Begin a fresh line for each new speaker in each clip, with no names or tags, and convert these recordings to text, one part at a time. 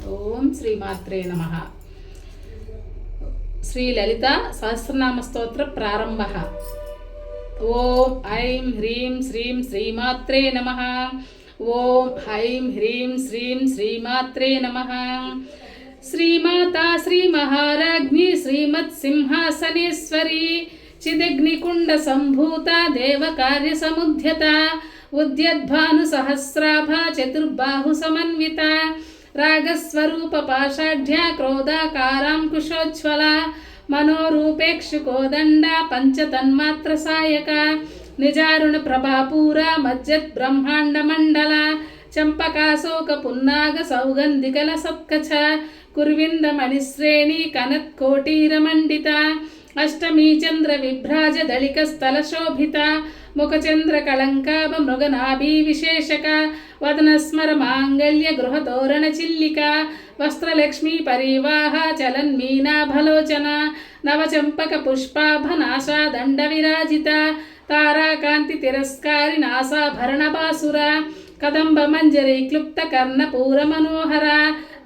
ఓం శ్రీమాత్రే నమః. శ్రీ లలిత సహస్రనామ స్తోత్ర ప్రారంభ. ఓం ఐం హ్రీం శ్రీం శ్రీమాత్రే నమః. ఓం ఐం హ్రీం శ్రీం శ్రీమాత్రే నమః. శ్రీమాతా శ్రీ మహారాజ్ఞి శ్రీమత్ సింహాసనేశ్వరి చిదగ్నికుండ సంభూత దేవకార్య సముద్యత ఉద్యద్భాను సహస్రాభ చతుర్బాహు సమన్విత రాగస్వరూప పాషాఢ్య క్రోధాకారాంకుశోజ్వల మనోరూపేక్షుకోదండ పంచతన్మాత్ర సాయక నిజారుణ ప్రభాపూర మజ్జత్ బ్రహ్మాండ మండల చంపకాశోక పున్నాగ సౌగంధికల సత్కచ కుర్వింద మణిశ్రేణి కనత్కోటీరమండిత అష్టమీ చంద్ర విభ్రాజ దళిక స్థల శోభిత ముఖచంద్ర కళంకాభ మృగనాభి విశేషక వదన స్మర మాంగళ్య గృహతోరణ చిల్లిక వస్త్రలక్ష్మీ పరివాహ చలన్మీనాభలోచన నవచంపక పుష్పాభ నాశా దండ విరాజిత తారాకాంతి తిరస్కారి నాసాభరణ బాసుర కదంబ మంజరి క్లుప్త కర్ణపూర మనోహర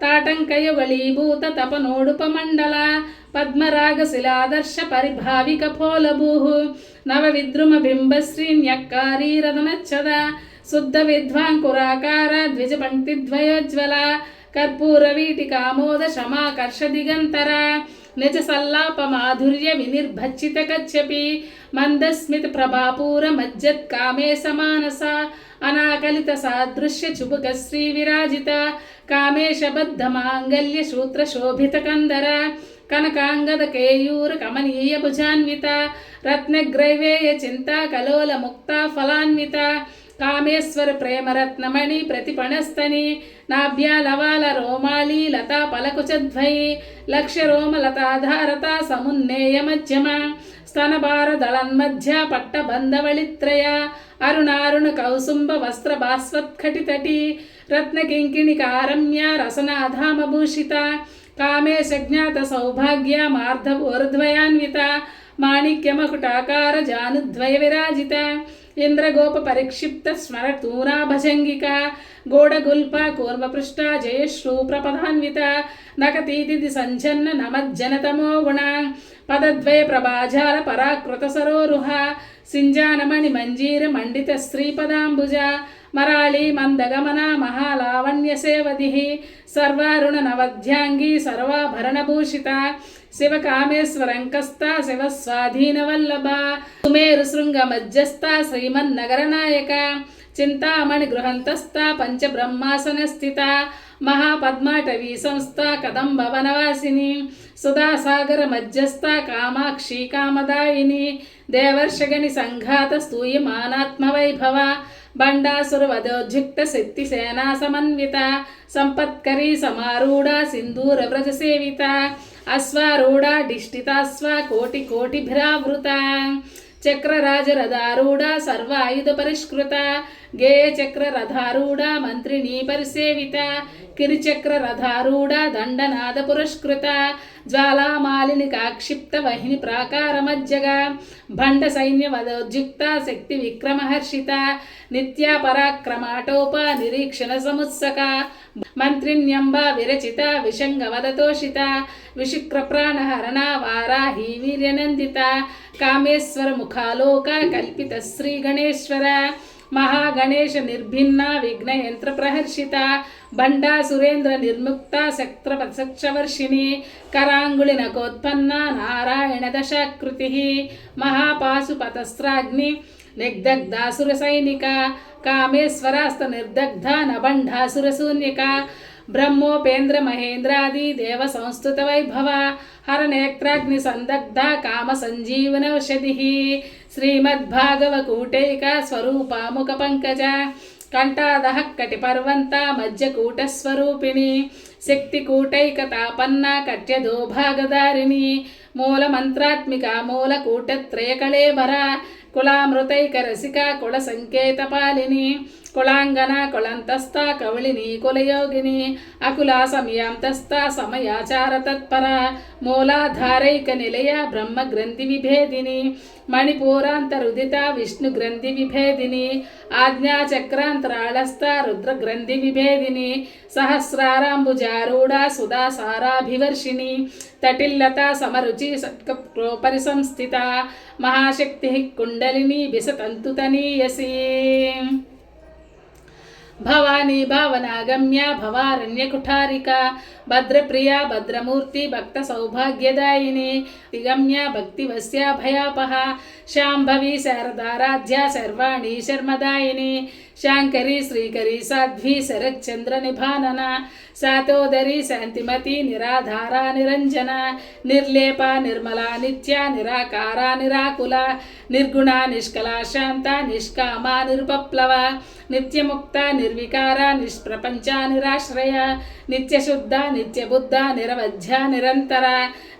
తాటంకయుగళీభూత తపనోడుపమండల పద్మరాగ శిలాదర్శ పరిభావిక ఫోలభూః నవ విద్రుమ బింబశ్రీన్యక్కారీ రదనచ్చద శుద్ధ విద్వాంకురాకార ద్విజ పంక్తిద్వయోజ్వల కర్పూర వీటికామోద శమాకర్ష దిగంతర నిజ సల్లాప మాధుర్య వినిర్భచ్చిత కచ్చపి మందస్మిత ప్రభాపూర మజ్జత్ కామే సమానస అనాకలిత సాదృశ్య చుబుక శ్రీ విరాజిత కామేశబద్ధ మాంగల్య సూత్ర శోభిత కందర కనకాంగద కేయూర కమనీయ భుజాన్విత రత్నగ్రైవేయ చింతా కలోల ముక్త ఫలాన్విత కామేశ్వర ప్రేమరత్నమణి ప్రతిపణస్తని నాభ్యాలవాల రోమాళీ లతా పలకుచద్వయి లక్ష్య రోమలతాధారత సమున్నేయ మధ్యమ స్తనభారదళన్మధ్య పట్టబంధవళిత్రయ అరుణారుణ కౌసుంభ వస్త్ర భాస్వత్కటితటి రత్నకింకిణికారమ్య రసనాధామభూషిత కామేశజ్ఞాత సౌభాగ్య మార్ధవోర్ధ్వయాన్విత మాణిక్యమకుటాకార జానుద్వయ విరాజిత ఇంద్రగోప పరిక్షిప్త స్మరతూరా భజంగిక గోడగుల్ప కూర్వపృష్ట జయశ్రూ ప్రపదాన్విత నకతీతి సంజన్న నమజ్జనతమో గుణ పదద్వయ ప్రభాజాల పరాకృత సరోరుహ సింజానమణి మంజీర మండిత శ్రీపదాంబుజ మరాళీ మందగమన మహాలావణ్య సేవది సర్వారుణ నవధ్యాంగి సర్వాభరణభూషిత శివకామేశ్వరంకస్త శివస్వాధీనవల్లభ సుమేరు శృంగ మధ్యస్థ శ్రీమన్నగరనాయక చింతామణి గృహంతస్థ పంచబ్రహ్మాసన స్థిత మహాపద్మాటవీ సంస్థ కదంబ వనవాసిని సుధాసాగర మధ్యస్థ కామాక్షి కామదాయిని దేవర్షగణి సంఘాత స్తూయమానాత్మ వైభవ బండాసుర వదోద్యుక్త శక్తి సేనా సమన్విత సంపత్కరీ సమారూఢ సింధూర వ్రజ సేవిత అశ్వారూఢ డిష్టితాశ్వ కోటి కోటిభిరావృత చక్రరాజరథారూఢ సర్వాయుధ పరిష్కృత గేయ చక్రరథారూఢ మంత్రిణీ పరిసేవిత కిరిచక్రరథారూఢ దండనాద పురస్కృత జ్వాలామాలిని కాక్షిప్త వహిని ప్రాకారమజ్జగ భండ సైన్య వదోద్యుక్త శక్తి విక్రమహర్షిత నిత్య పరాక్రమాటోప నిరీక్షణ సముత్సక మంత్రిణ్యంబ విరచిత విషంగవదతోషిత విశుక్ర ప్రాణహరణ వారాహి వీర్యనందిత కామేశ్వర ముఖాలోక కల్పిత శ్రీ గణేశ్వర మహాగణేశ నిర్భిన్న విఘ్నయంత్ర ప్రహర్షిత బండా సురేంద్ర నిర్ముక్త శక్త్రపక్షవర్షిణి కరాంగుళి నకోత్పన్న నారాయణ దశాకృతి మహాపాశుపతస్త్రాగ్ని నిగ్ధగ్ధాసుర సైనిక కామేశ్వరాస్త నిర్దగ్ధ నబండాసుర శూన్యక బ్రహ్మోపేంద్ర మహేంద్రాది దేవ సంస్థుత వైభవ హరనేత్రాగ్ని సందగ్ధ కామ సంజీవనౌషధి శ్రీమద్భాగవకూటైక స్వరూపాముఖ పంకజ కంఠాదహ కటిపర్వంత మధ్యకూటస్వరూపిణి శక్తికూటైక తాపన్న కట్యదో భాగదారిణి మూలమంత్రాత్మిక మూలకూటత్రయకళేబర కులామృతైక రసిక కుల సంకేతపాలిని కుళాంగన కుళంతస్థ కవళిని కులయోగిని అకులా సమయాంతస్థ సమయాచార తత్పర మూలాధారైక నిలయ బ్రహ్మ గ్రంథి విభేదిని మణిపూరాంతరుదిత విష్ణు గ్రంథి విభేదిని ఆజ్ఞాచక్రాంతరాళస్థ రుద్ర గ్రంథి విభేదిని సహస్రారాంబుజారూఢ సుధా సారాభివర్షిణి తటిల్లత సమరుచి సత్కప్రోపరిసంస్థిత మహాశక్తి కుండలిని బిసతంతుతనీయసి భవానీ భావనాగమ్య భవారణ్యకుఠారిక భద్రప్రియా భద్రమూర్తి భక్త సౌభాగ్యదాయిని గమ్య భక్తివస్య భయాపహ శాంభవి శారదారాధ్య శర్వాణి శర్మదాయిని శాంకరి శ్రీకరి సాధ్వి శరచ్చంద్ర నిభానన శాతోదరి శాంతిమతి నిరాధార నిరంజన నిర్లేప నిర్మల నిత్య నిరాకార నిరాకుల నిర్గుణ నిష్కల శాంత నిష్కామ నిరుపప్లవ నిత్యముక్త నిర్వికార నిష్ప్రపంచ నిరాశ్రయ నిత్యశుద్ధ నిత్యబుద్ధ నిరవధ్య నిరంతర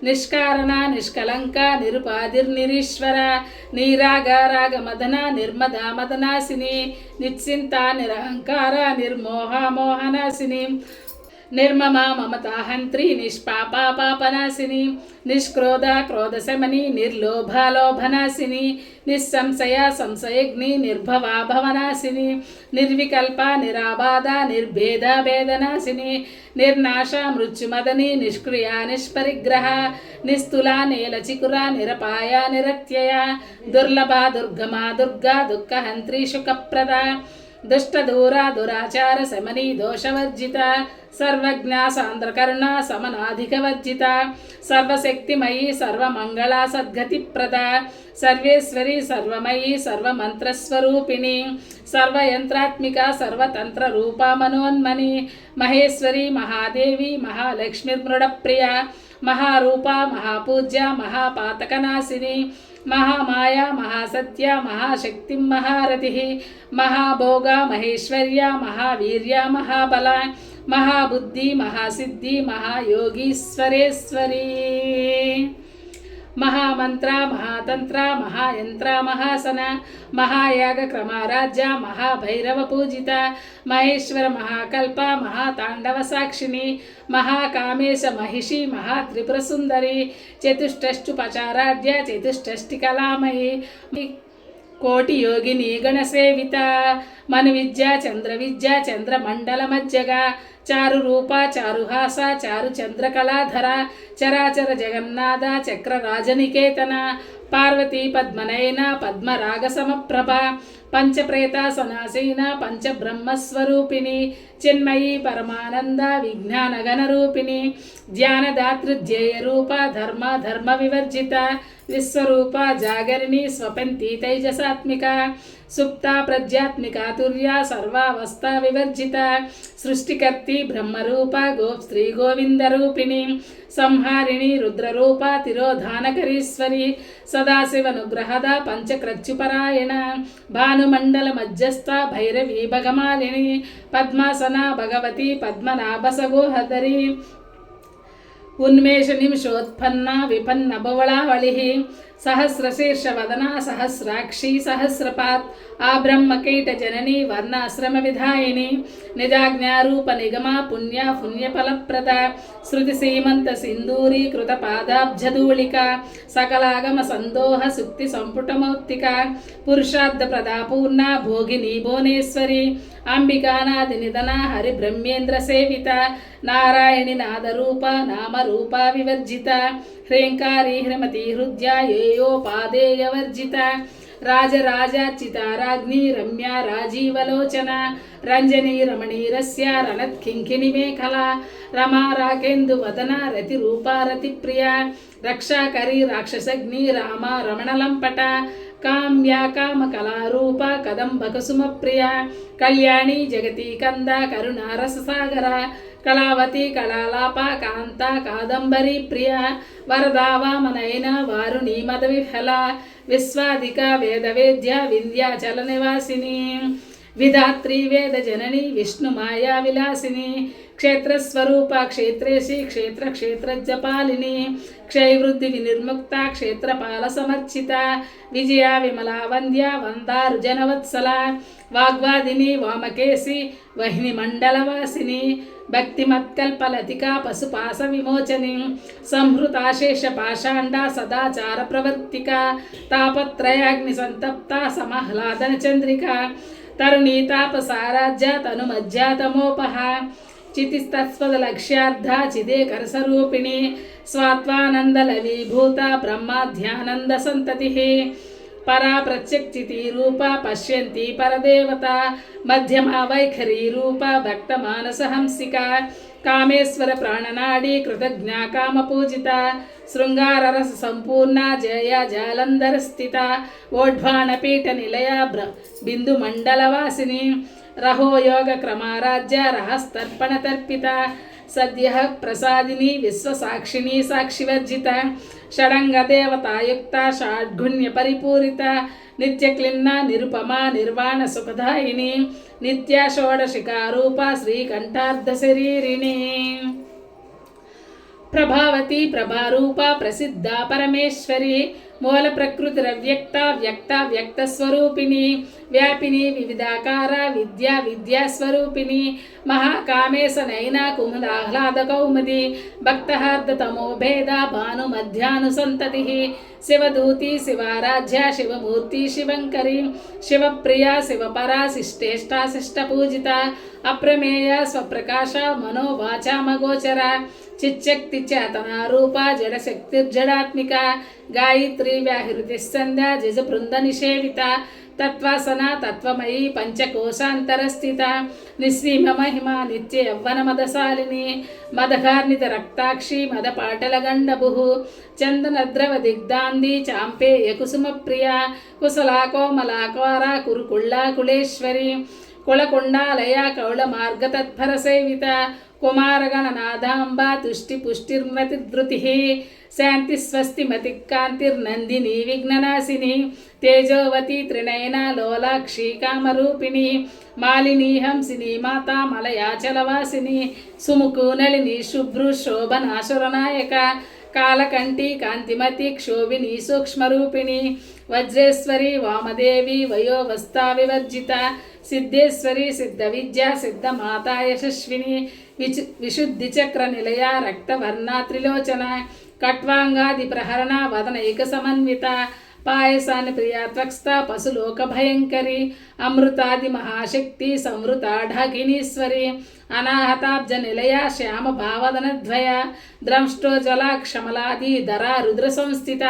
నిష్కారణ నిష్కలంక నిరుపాధిర్నిరీశ్వర నీరాగ రాగమదన నిర్మద మదనాశిని నిశ్చింత నిరహంకార నిర్మోహ మోహనాశిని నిర్మమ మమతాహంత్రి నిష్పాప పాపనాశిని నిష్క్రోధ క్రోధశమని నిర్లోభ లోభనాశిని నిస్సంశయ సంశయగ్ని నిర్భవ భవనాశిని నిర్వికల్ప నిరాబాధ నిర్భేద భేదనాశిని నిర్నాశ మృత్యుమదని నిష్క్రియ నిష్పరిగ్రహ నిస్తుల నీలచికుర నిరపాయ నిరత్యయ దుర్లభ దుర్గమ దుర్గా దుఃఖహంత్రి శుకప్రద దుష్టదూర దురాచార శమని దోషవర్జిత సర్వజ్ఞ సాంద్రకరుణ సమనాధికవర్జిత సర్వశక్తిమయీ సర్వమంగళ సద్గతిప్రద సర్వేశ్వరి సర్వమయీ సర్వమంత్రస్వరూపిణి సర్వయంత్రాత్మిక సర్వతంత్ర రూపా మనోన్మని మహేశ్వరి మహాదేవి మహాలక్ష్మిర్మృడప్రియ మహారూప మహాపూజ్య మహాపాతకనాశిని మహామాయ మహాసత్య మహాశక్తి మహారథి మహాభోగ మహేశ్వర్య మహావీర్య మహాబల మహాబుద్ధి మహాసిద్ధి మహాయోగీశ్వరేశ్వరీ మహామంత్ర మహాతంత్ర మహాయంత్ర మహాసన మహాయాగ క్రమారాజ్య మహాభైరవ పూజిత మహేశ్వర మహాకల్ప మహాతాండవ సాక్షిణి మహాకామేశ మహిషి మహాత్రిపుర సుందరి చతుష్టష్టుపచారాధ్య చతుష్టష్టి కళామయి కోటి యోగిని గణసేవిత మను విద్య చంద్ర విద్య చంద్రమండల మధ్యగా చారు రూప చారుహాస చారు చంద్రకళాధర చరాచర జగన్నాథ చక్ర రాజనికేతన పార్వతీ పద్మనయన పద్మరాగ సమప్రభ పంచప్రేత సనాసీన పంచబ్రహ్మస్వరూపిణి చిన్మయీ పరమానంద విజ్ఞానగణ రూపిణి ధ్యానదాతృధ్యేయ రూప ధర్మ ధర్మ వివర్జిత విశ్వరూప జాగరిణి స్వపంతి తైజసాత్మిక సుప్త ప్రజ్ఞాత్మిక తుర్య సర్వావస్థ వివర్జిత సృష్టికర్తి బ్రహ్మరూప శ్రీ గోవిందరూపిణి సంహారిణి రుద్రరూప తిరోధానకరీశ్వరి సదాశివనుగ్రహద పంచక్రచ్యుపరాయణ భానుమండల మధ్యస్థ భైరవీ భగమాలిని పద్మాసన భగవతి పద్మనాభసగోహదరి ఉన్మేష నిమిషోత్పన్న విపన్న బవళావళి సహస్రశీర్షవదన సహస్రాక్షి సహస్రపాత్ ఆ బ్రహ్మకీట జనని వర్ణాశ్రమ విధాయిని నిజాజ్ఞారూప నిగమ పుణ్య పుణ్యఫలప్రద శృతి సీమంత సింధూరీ కృత పాదాబ్జధూళిక సకలాగమ సందోహ సుక్తి సంపుటమౌక్తిక పురుషార్థ ప్రదాపూర్ణ భోగిని భువనేశ్వరి అంబికానాది నిధన హరి బ్రహ్మేంద్ర సేవిత నారాయణి నాదరూప నామరూప వివర్జిత హ్రీంకారీ హ్రీమతి హృద్య ఏయోపాదేయవర్జిత రాజరాజాచితారాజ్ఞి రమ్య రాజీవలోచన రంజనీ రమణీరస్య రణత్కింకిణి మేఖలా రమా రాకేందు వదన రతిరూపా రతిప్రియ రక్షాకరీ రాక్షసగ్ని రామ రమణలంపట కామ్యా కామకళారూప కదంబకసుమప్రియ కళ్యాణి జగతి కంద కరుణారససాగర కళావతి కళాలాప కాంత కాదంబరీ ప్రియ వరదావామనైన వారుణి మద విఫల విశ్వాదిక వేదవేద్య వింధ్యాచల నివాసిని విధాత్రి వేద జనని విష్ణు మాయా విలాసిని క్షేత్రస్వరూప క్షేత్రేశి క్షేత్రజ్జపాలిని క్షయవృద్ధి వినిర్ముక్త క్షేత్రపాల సమర్చిత విజయ విమలా వంద్య వందారు జనవత్సల వాగ్వాదిని వామకేశి వహిని మండలవాసిని భక్తిమత్కల్పలతికా పశుపాస విమోచని సంహృతాశేష పాషాండ సదాచార ప్రవర్తిక తాపత్రయాగ్ని సంతప్త సమహ్లాదన చంద్రిక తరుణీతాపసారాజ్య తను మధ్యాతమోపహ చితిస్తస్వద లక్ష్యార్థ చిదేకరసరూపిణి స్వాత్వానందలవీభూత బ్రహ్మాధ్యానంద సంతతి పరా ప్రత్యక్షితి రూప పశ్యంతి పరదేవత మధ్యమా వైఖరీ రూప భక్త మానసహంసిక కామేశ్వర ప్రాణనాడి కృతజ్ఞా కామ పూజిత శృంగారరస సంపూర్ణ జయ జాలంధర స్థిత ఓఢ్వాణపీఠ నిలయ బిందు మండలవాసిని రహో యోగ క్రమారాజ్య రహస్తర్పణ తర్పిత సద్య ప్రసాదిని విశ్వసాక్షిణి సాక్షివర్జిత షడంగ దేవతాయుక్త షాడ్గుణ్య పరిపూరిత నిత్యక్లిన్న నిరుపమా నిర్వాణ సుఖదాయిని నిత్య షోడశికారూప శ్రీకంఠార్ధ శరీరిణి ప్రభావతి ప్రభారూప ప్రసిద్ధ పరమేశ్వరి మూల ప్రకృతిరవ్యక్త వ్యక్త వ్యక్తస్వరూపిణి వ్యాపిని వివిధాకార విద్యాస్వరూపిణి మహాకామేశనైన కుముదాహ్లాద కౌముది భక్తహార్దతమో భేద భాను మధ్యానుసంతతి శివదూతి శివారాధ్య శివమూర్తి శివంకరి శివప్రియ శివపరా శిష్టేష్టాశిష్ట పూజిత అప్రమేయ స్వప్రకాశ మనోవాచామగోచర చిచ్చక్తి చేతనారూప జడశక్తిర్జడాత్మిక గాయత్రి వ్యాహృతి సంధ్య జజ బృంద నిషేవిత తత్వాసన తత్వమయీ పంచకోశాంతరస్థిత నిస్సీమ మహిమ నిత్య యవ్వన మదశాలిని మదఘార్నిత రక్తాక్షి మదపాటల గండభు చందనద్రవ దిగ్ధాంది చాంపేయ కుసుమ ప్రియ కుశలా కోమలాకార కురుకుళ్ళా కులేశ్వరి కుళకుండాలయ కౌళ మార్గ తత్పర సేవిత కుమారగణనాథాంబ తుష్టి పుష్టిర్మతిధృతి శాంతి స్వస్తి మతికాంతిర్నందిని విఘ్ననాశిని తేజోవతి త్రినయన లోలాక్షి కామరూపిణి మాలిని హంసిని మాతా మలయాచలవాసిని సుముఖు నళిని శుభ్రు శోభనాశురనాయక కాలకంఠి కాంతిమతి క్షోభిని సూక్ష్మరూపిణి వజ్రేశ్వరి వామదేవి వయోవస్థా వివర్జిత సిద్ధేశ్వరి సిద్ధ విద్యా సిద్ధ మాతా యశస్విని విశుద్ధి చక్ర నిలయ రక్తవర్ణ త్రిలోచన కట్వాంగాది ప్రహరణ వదనైక సమన్విత పాయసాన్ని ప్రియాత్వక్స్త పశులోక భయంకరి అమృతాది మహాశక్తి సంవృత ఢాకినీశ్వరి అనాహతాబ్జ నిలయ శ్యామ భావదనద్వయ ద్రంష్టోజ్వల క్షమలాది ధరా రుద్ర సంస్థిత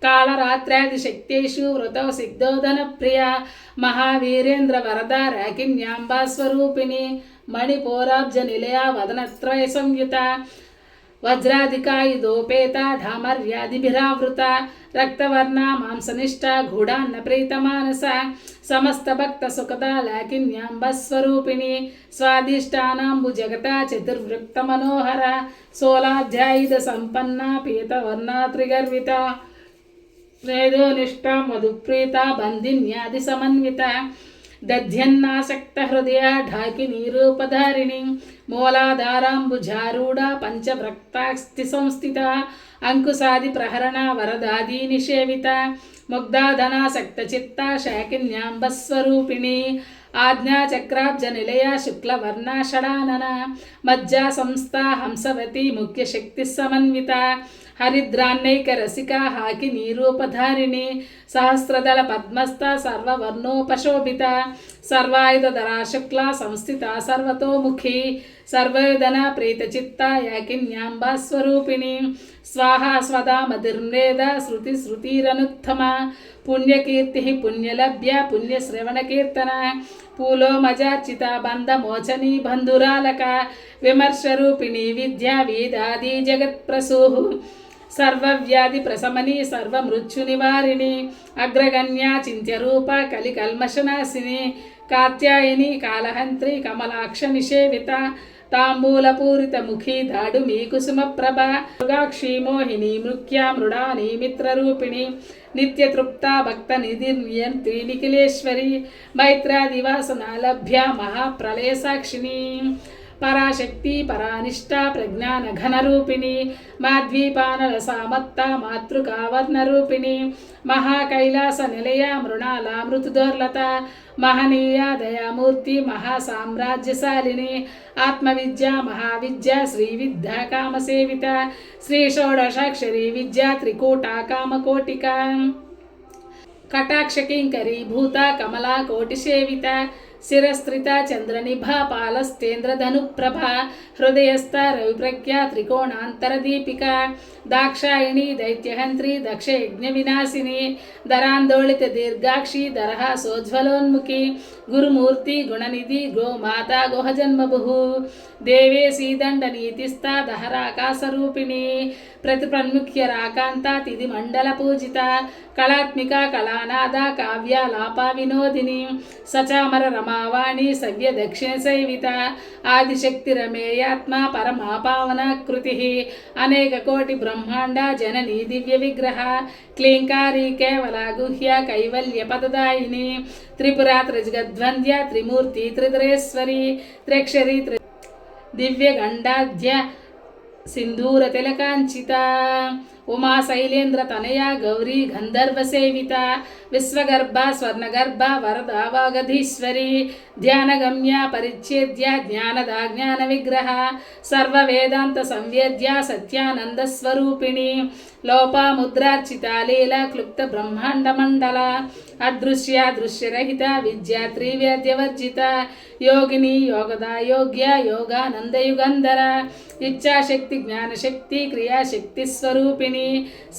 కాళరాత్రాది శక్తేషు వృతౌ సిద్ధోదన ప్రియ మహావీరేంద్ర వరద రాకిన్యాంబా స్వరూపిణి మణిపోరాబ్జ నిలయ వదనత్రయ సంయుత వజ్రాధికాయుధోపేత ఢామర్యాదిభిరావృత రక్తవర్ణ మాంసనిష్ట గూఢాన్న ప్రీతమానస సమస్త భక్త సుఖద లాకిన్యాంబస్వరూపిణి స్వాదిష్టానాంబు జగత చతుర్వృక్త మనోహర సోలాధ్యాయుధ సంపన్న పీతవర్ణ త్రిగర్విత మేధోనిష్ట మధుప్రీత బంధిన్యాది సమన్విత దధ్యన్నాసక్త హృదయ ఢాకిని రూపధారిణి మూలాధారాంబుజారూఢ పంచభ్రక్తాస్తి సంస్థిత అంకుశాది ప్రహరణ వరదాది నిషేవిత ముగ్ధాధనాసక్త చిత్త శాకిన్యాంబస్వరూపిణి ఆజ్ఞాచక్రాబ్జ నిలయ శుక్లవర్ణ షడానన మజ్జా సంస్థ హంసవతి ముఖ్య శక్తి సమన్విత హరిద్రాన్నైక రసిక హాకి నీరూపధారిణి సహస్రదళ పద్మస్థ సర్వవర్ణోపశోభిత సర్వాయుధరా శుక్ల సంస్థిత సర్వతోముఖి సర్వయుధన ప్రీతచిత్త యాకిన్యాంబా స్వరూపిణి స్వాహా స్వదా మధిర్నేద శృతి శృతిరనుత్తమ పుణ్యకీర్తి పుణ్యలభ్య పుణ్యశ్రవణకీర్తన పూలోమజార్చిత బంధమోచని బంధురాలక విమర్శరూపిణి విద్యా వేదాది జగత్ప్రసూః సర్వవ్యాధి ప్రశమని సర్వమృత్యు నివారిణి అగ్రగణ్యా చింత్యరూప కలికల్మషనాశిని కాత్యాయని కాళహంత్రి కమలాక్ష నిషేవిత తాంబూలపూరిత ముఖీ దాడుమీ కుసుమప్రభ మృగాక్షి మోహిని మృక్యా మృడాని మిత్రరూపిణి నిత్యతృప్త భక్త నిధిర్నియంత్రి నిఖిలేశ్వరి మైత్రాదివాసన లభ్య మహాప్రళయ సాక్షిని పరాశక్తి పరానిష్ట ప్రజ్ఞాన ఘనరూపిణి మాద్వీపానల సామత్త మాతృకావర్ణరూపిణి మహాకైలాస నిలయ మృణాల మృతుదోర్లత మహనీయ దయామూర్తి మహాసామ్రాజ్యశాలిని ఆత్మవిద్య మహావిద్య శ్రీ విద్యా కామసేవిత శ్రీ షోడశాక్షరి విద్యా త్రికూట కామకోటిక కటాక్షకింకరీ భూత కమలా కోటిసేవిత శిరస్త్రిత చంద్రనిభా పాలస్తేంద్రధనుప్రభ హృదయస్థ రవిప్రజ్ఞ త్రికోణాంతరదీపిక దాక్షాయిణి దైత్యహంత్రి దక్షయజ్ఞ వినాశిని ధరాందోళిత దీర్ఘాక్షి దరహాసోజ్వలోన్ముఖి గురుమూర్తి గుణనిధి గోమాత గుహజన్మభు దేవేశీ దండనీతిస్థా దహరాకాశరూపిణి ప్రతిప్రన్ముఖ్య రాకాంత తిథి మండల పూజిత కళాత్మిక కళానాద కావ్యాలాప వినోదిని సచామర రమావాణి సవ్య దక్షిణ సేవిత ఆదిశక్తి రమేయాత్మ పరమా పావన కృతి అనేక కోటి బ్రహ్మాండ జనని దివ్య విగ్రహ క్లీంకారి కేవల గుహ్య కైవల్య పదదాయిని త్రిపుర త్రిజగద్వంద్య త్రిమూర్తి త్రిధరేశ్వరి త్రక్షరి దివ్య గండాధ్య సింధూర తిలకాంచిత ఉమా శైలేంద్ర తనయ గౌరీ గంధర్వ సేవిత విశ్వగర్భ స్వర్ణగర్భ వరద వాగధీశ్వరి ధ్యానగమ్య పరిచ్ఛేద్య జ్ఞానద జ్ఞాన విగ్రహ సర్వ వేదాంత సంవేద్య సత్యానంద స్వరూపిణి లోపాముద్రార్చిత లీల క్లుప్త బ్రహ్మాండ మండల అదృశ్య దృశ్యరహిత విద్యా త్రివేద్యవర్జిత యోగిని యోగద యోగ్య యోగానంద యుగంధర ఇచ్ఛాశక్తి జ్ఞానశక్తి క్రియాశక్తి స్వరూపిణి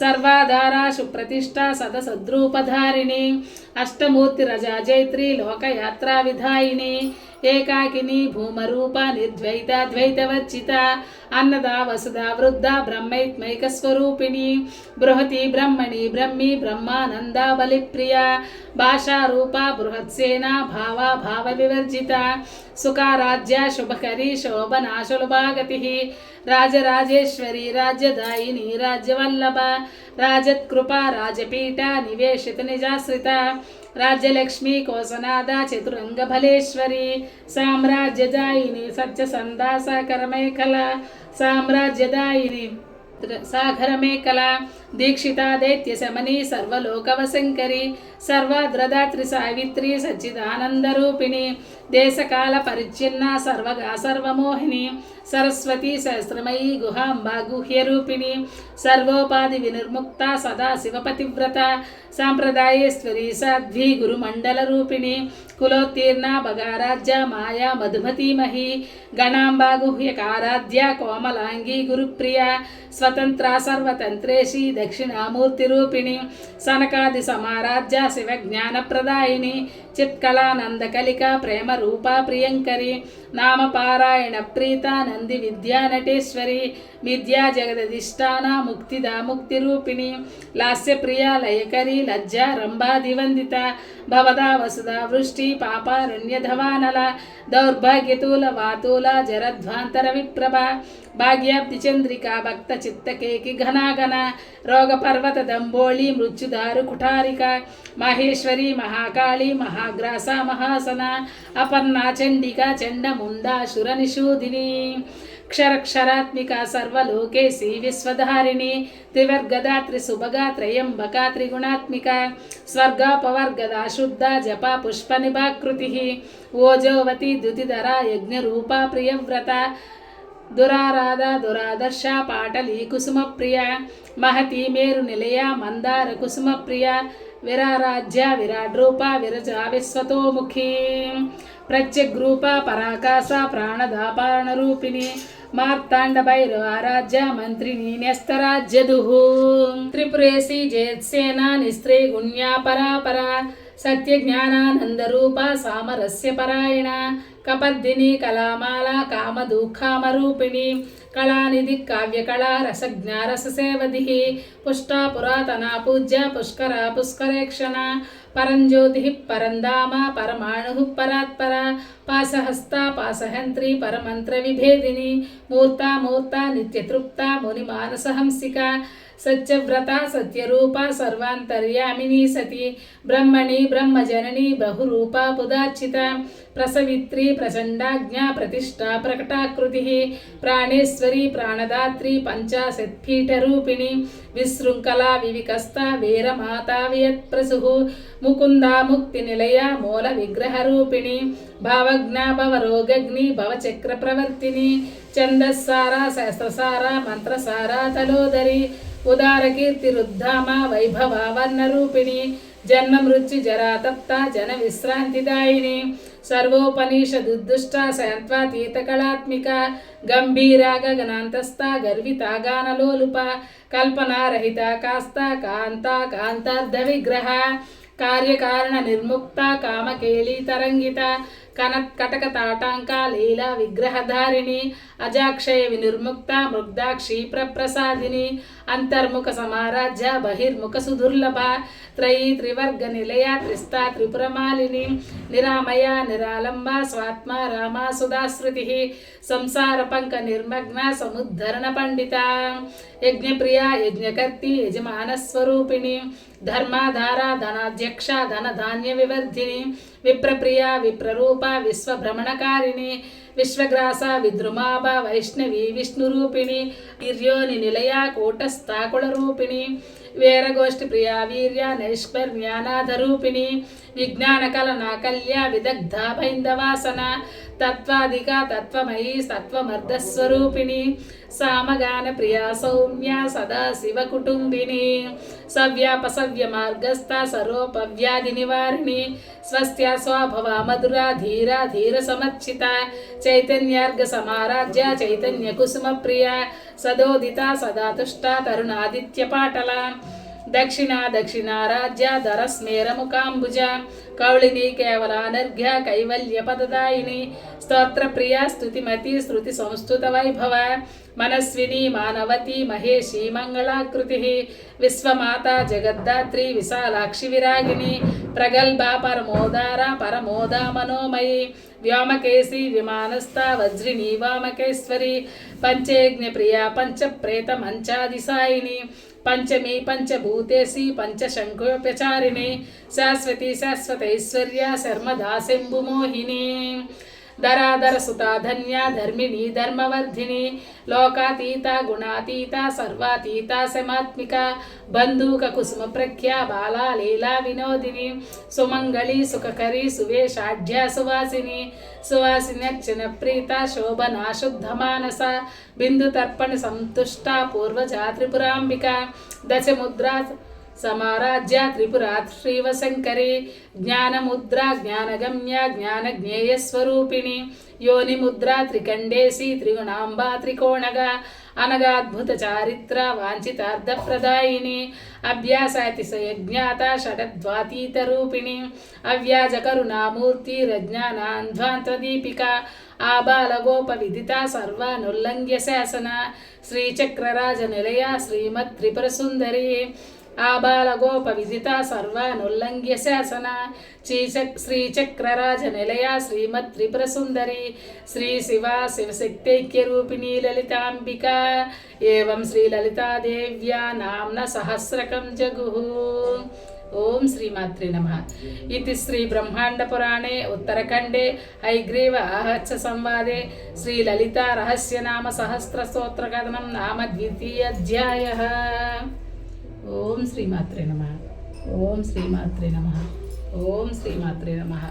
సర్వాధార సుప్రతిష్ట సదసద్రూపధారిణి అష్టమూర్తి రజా జైత్రి లోకయాత్రా విధాయిని ఏకాకిని భూమరూప నిర్ద్వైత ద్వైతవర్జిత అన్నదా వసుదా వృద్ధ బ్రహ్మైత్మైక స్వరూపిణి బృహతి బ్రహ్మణి బ్రహ్మి బ్రహ్మానంద బలిప్రియ భాషారూప బృహత్సేన భావ వివర్జిత సుఖారాజ్య శుభకరి శోభనా సులభాగతి రాజరాజేశ్వరి రాజ్యదాయిని రాజ్యవల్లభ రాజత్కృప రాజపీఠ నివేశిత నిజాశ్రిత రాజ్యలక్ష్మి కోసనాద చతురంగ బలేశ్వరి సామ్రాజ్యదాయిని సత్యసందా సాకరమేఖల సామ్రాజ్యదాయిని సాగరమేఖల దీక్షిత దైత్య శమని సర్వలోకవశంకరి సర్వద్రదాత్రి సావిత్రి సచ్చిదానందరూపిణి దేశకాల పరిచ్ఛిన్న సర్వగా సర్వమోహిని సరస్వతి సహస్రమయీ గుహాంబా గుహ్యరూపిణి సర్వోపాధి వినిర్ముక్త సదా శివపతివ్రత సాంప్రదాయేశ్వరి సాధ్వి గురుమండల రూపిణి కులోత్తీర్ణ భగారాజ్య మాయా మధుమతీమహి గణాంబా గుహ్యకారాధ్య కోమలాంగి గురుప్రియ స్వతంత్ర సర్వతంత్రేషి దక్షిణామూర్తి రూపిణి సనకాది సమారాధ్య శివజ్ఞానప్రదాయిని చిత్కళానందకలిక ప్రేమ రూపా ప్రియంకరి నామపారాయణ ప్రీత నంది విద్యా నటేశ్వరి విద్యా జగదధిష్టాన ముక్తిదా ముక్తిరూపిణి లాస్యప్రియ లయకరి లజ్జా రంభాదివందిత భవదా వసుదా వృష్టి పాపారణ్యధవానల దౌర్భాగ్యతూల వాతూల జరధ్వాంతర విప్రభ భాగ్యాబ్ది చంద్రిక భక్త చిత్తకేకి ఘనాఘన రోగపర్వత దంబోళి మృత్యుదారు కుఠారిక మహేశ్వరి మహాకాళి మహాగ్రాస మహాసన అపర్ణా చండిక చండముండాసుర నిషూదిని క్షరక్షరాత్మిక సర్వలోకేశి విశ్వధారిణి త్రివర్గదాత్రి సుభగా త్రయంబక త్రిగుణాత్మిక స్వర్గాపవర్గదా శుద్ధ జప పుష్ప నిభాకృతి ఓజోవతి ద్యుతిధర యజ్ఞరూపా ప్రియవ్రత దురారాధ దురాదర్శ పాటలి కుసుమప్రియ మహతి మేరు నిలయ మందార కుసుమప్రియ విరారాజ్య విరాడ్రూప విరజా విశ్వతోముఖి ప్రత్యగ్రూప పరాకాశ ప్రాణదాపారణరూపిణి మార్తాండ భైరవ ఆరాధ్య మంత్రిని న్యస్తరాజ్యదుః త్రిపురేసి జయత్సేన నిస్త్రీ గుణ్యా పరాపర సత్యజ్ఞానానందరూప సామరస్య పరాయణ కపర్దిని కళామాల కామదుఃఖామరూపిణి कलानिधि काव्यकला रसज्ञा रससेवधिः पुष्टा पुरातना पूज्य पुष्करा पुष्करेक्षणा परञ्ज्योतिः परन्धामा परमाणुः परात्परा पासहस्ता पासहन्त्री परमन्त्रविभेदिनी मूर्ता मूर्ता नित्यतृप्ता मुनिमानसहंसिका सत्यव्रता सत्यरूपा सर्वान्तर्यामिनी सती ब्रह्मणि ब्रह्मजननी बहुरूपा पुदार्चिता प्रसवित्री प्रचण्डाज्ञा प्रतिष्ठा प्रकटाकृतिः प्राणेश्वरी प्राणदात्री पञ्चाशत्पीठरूपिणी विशृङ्खला विविकस्ता वीरमाता वियत्प्रसुः मुकुन्दा मुक्तिनिलया मूलविग्रहरूपिणी भावज्ञा भवरोगग्नि भवचक्रप्रवर्तिनी छन्दस्सारा सहस्रसारा मन्त्रसारा तलोदरी उदारकीर्तिरुद्धामा वैभवा वर्णरूपिणी जन्म मृत्यु जरा तप्ता जन विश्रांतिदायिनी सर्वोपनिषदुद्दुष्टा सयन्त्वातीतकलात्मिका गंभीरा गगनान्तस्था गर्विता गानलोलुपा कल्पना रहिता कास्ता कांता कांतार्धविग्रहा कार्यकारण निर्मुक्ता कामकेली तरंगिता कटकताटांका लीला विग्रहधारिणी अजाक्षय विनिर्मुक्ता मृग्धाक्षी प्रप्रसादिनी अंतर्मुख समाराध्य बहिर्मुख सुदुर्लभा त्रयी त्रिवर्ग निलया त्रिस्ता त्रिपुरमालिनी निरामया निरालंबा स्वात्मा रामा सुधाश्रुतिः संसार पंक निर्मग्ना समुद्धरण पंडिता यज्ञप्रिया यज्ञकर्ती यजमानस्वरूपिणी धर्माधारा धनाध्यक्षा धन धान्य विवर्धिनी विप्रप्रिया विप्ररूपा विश्वभ्रमणकारिणी विश्वग्रासा विद्रुमाभा वैष्णवी विष्णुरूपिणी वीर्योनि निलया कूटस्थाकुलरूपिणी वीरगोष्ठी प्रिया वीर्या नैष्कर्म्यानाधरूपिणी विज्ञानकलनाकल्या विदग्धा भैन्दवासना तत्त्वाधिका तत्त्वमयी सत्त्वमर्धस्वरूपिणी सामगान प्रिया सौम्या सदा शिवकुटुम्बिनी सव्यापसव्य मार्गस्था सरोपव्याधि निवारिणी स्वस्त्या स्वभवा मधुरा धीरा धीर समर्चिता चैतन्यार्घ समाराध्या चैतन्य कुसुम प्रिया सदोदिता सदा तुष्टा तरुणादित्य पाटला दक्षिणा दक्षिणाराज्या दरस्मेरमुकाम्बुजा कौलिनी केवलानर्घ्य कैवल्यपददायिनी स्तोत्रप्रिया स्तुतिमती श्रुति संस्तुत वैभव मनस्विनी मानवती महेशी मंगलाकृतिः विश्वमाता जगद्धात्री विशालाक्षि विरागिनी प्रगल्भा परमोदारा परमोदा मनोमयी व्योमकेशी विमानस्था वज्रिणी वामकेश्वरी पंचेज्ञ प्रिया पंचप्रेत मंचादिसायिनी पंचमी पंचभूतेशी पंचशंखोपचारिणी शाश्वती शाश्वतैश्वर्या शर्मदा शंभुमोहिनी धराधर सुता धन्या धर्मिणी धर्मवर्धिनी लोकातीता गुणातीता सर्वातीता समात्मिका बंधुक कुसुम प्रख्या बाला लीला विनोदिनी सुमंगली सुखकरी सुवेशाढ्या सुवासिनी सुवासिन्यर्चन प्रीता शोभना शुद्ध मानसा बिंदु तर्पण संतुष्टा पूर्वजा त्रिपुरांबिका दशमुद्रा समाराज्या त्रिपुरा श्रीवशंकरी ज्ञानमुद्रा ज्ञानगम्या ज्ञानज्ञेयस्वरूपिणी योनिमुद्रा त्रिकंडेशी त्रिगुणांबा त्रिकोणगा अनगाद्भुत चारित्र वांछितार्थप्रदायिनी अभ्यासातिशयज्ञाता षडद्वातीत रूपिणी अव्याजकरुणामूर्ति रज्ञानान्ध्वान्तदीपिका आबालगोपविदिता सर्वानुल्लङ्घ्य शासना श्रीचक्रराजनिलया श्रीमत्त्रिपुरसुन्दरी आबालगोपविदिता सर्वानुल्लङ्घ्य शासना श्रीचक्रराजनिलया श्रीमत्त्रिपुरसुन्दरी श्रीशिवा शिवशक्त्यैक्यरूपिणी ललिताम्बिका एवं श्रीललितादेव्या नाम्ना सहस्रकं जगुः। ओम श्रीमात्रे नमः। इति श्री ब्रह्मांड पुराणे उत्तरखंडे हयग्रीव आहच्च संवादे श्री ललिता रहस्य नाम सहस्र स्तोत्र कथनं नाम द्वितीय अध्यायः। ओम श्रीमात्रे नमः। ओम श्रीमात्रे नमः। ओम श्रीमात्रे नमः।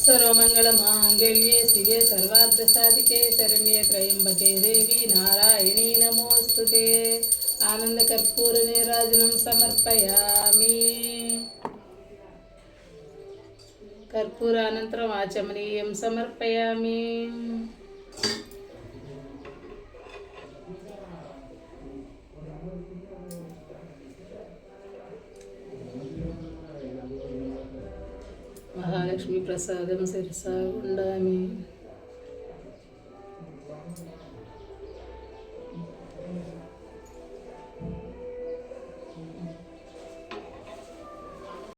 सर्वमंगलमांगल्ये शिवे सर्वार्थसाधिके शरण्ये त्र्यंबके देवी नारायणी नमोस्तुते। आनंद कर्पूर नीराजनं समर्पयामि। కర్పూరానంతరం ఆచమనీయం సమర్పయామి. మహాలక్ష్మి ప్రసాదం శిరసా ఉండామి.